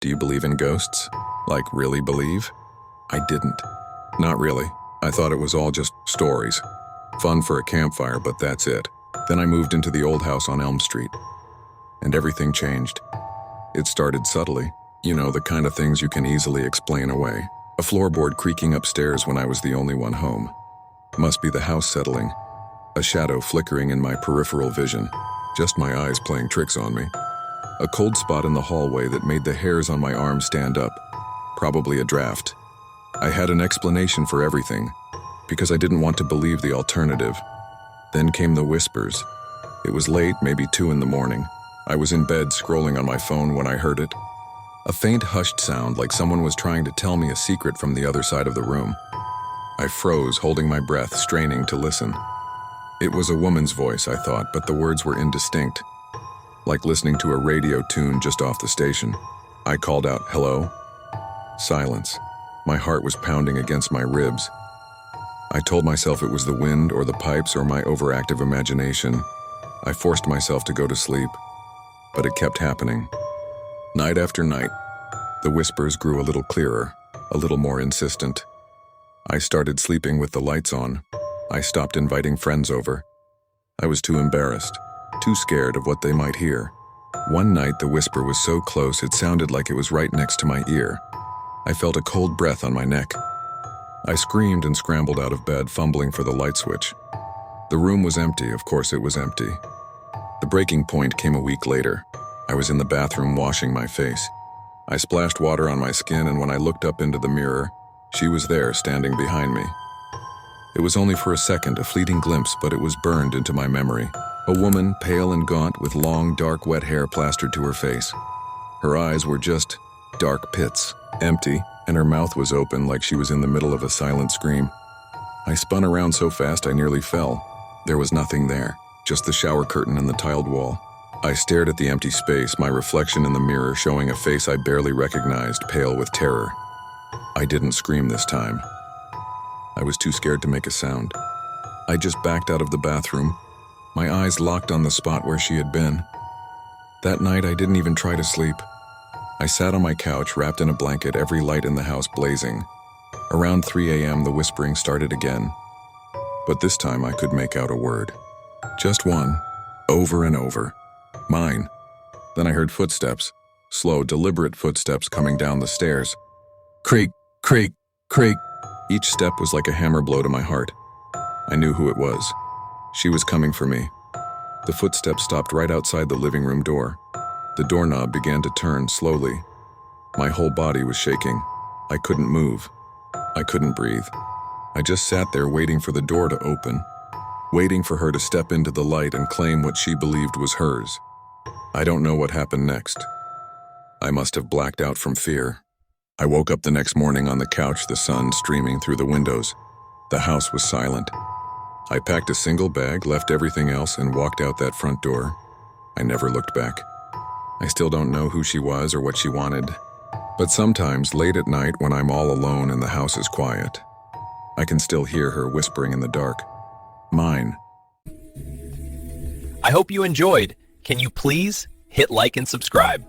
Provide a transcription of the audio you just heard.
Do you believe in ghosts? Like, really believe? I didn't. Not really. I thought it was all just stories. Fun for a campfire, but that's it. Then I moved into the old house on Elm Street. And everything changed. It started subtly. You know, the kind of things you can easily explain away. A floorboard creaking upstairs when I was the only one home. Must be the house settling. A shadow flickering in my peripheral vision. Just my eyes playing tricks on me. A cold spot in the hallway that made the hairs on my arm stand up. Probably a draft. I had an explanation for everything, because I didn't want to believe the alternative. Then came the whispers. It was late, maybe 2 in the morning. I was in bed scrolling on my phone when I heard it. A faint hushed sound like someone was trying to tell me a secret from the other side of the room. I froze, holding my breath, straining to listen. It was a woman's voice, I thought, but the words were indistinct. Like listening to a radio tune just off the station. I called out, "Hello?" Silence. My heart was pounding against my ribs. I told myself it was the wind or the pipes or my overactive imagination. I forced myself to go to sleep, but it kept happening. Night after night, the whispers grew a little clearer, a little more insistent. I started sleeping with the lights on. I stopped inviting friends over. I was too embarrassed, too scared of what they might hear. One night, the whisper was so close it sounded like it was right next to my ear. I felt a cold breath on my neck. I screamed and scrambled out of bed, fumbling for the light switch. The room was empty, of course it was empty. The breaking point came a week later. I was in the bathroom washing my face. I splashed water on my skin, and when I looked up into the mirror, she was there, standing behind me. It was only for a second, a fleeting glimpse, but it was burned into my memory. A woman, pale and gaunt, with long, dark, wet hair plastered to her face. Her eyes were just dark pits, empty, and her mouth was open like she was in the middle of a silent scream. I spun around so fast I nearly fell. There was nothing there, just the shower curtain and the tiled wall. I stared at the empty space, my reflection in the mirror showing a face I barely recognized, pale with terror. I didn't scream this time. I was too scared to make a sound. I just backed out of the bathroom, my eyes locked on the spot where she had been. That night, I didn't even try to sleep. I sat on my couch, wrapped in a blanket, every light in the house blazing. Around 3 a.m., the whispering started again. But this time, I could make out a word. Just one, over and over. Mine. Then I heard footsteps, slow, deliberate footsteps coming down the stairs. Creak, creak, creak. Each step was like a hammer blow to my heart. I knew who it was. She was coming for me. The footsteps stopped right outside the living room door. The doorknob began to turn slowly. My whole body was shaking. I couldn't move. I couldn't breathe. I just sat there waiting for the door to open, waiting for her to step into the light and claim what she believed was hers. I don't know what happened next. I must have blacked out from fear. I woke up the next morning on the couch, the sun streaming through the windows. The house was silent. I packed a single bag, left everything else, and walked out that front door. I never looked back. I still don't know who she was or what she wanted. But sometimes, late at night, when I'm all alone and the house is quiet, I can still hear her whispering in the dark. Mine. I hope you enjoyed. Can you please hit like and subscribe?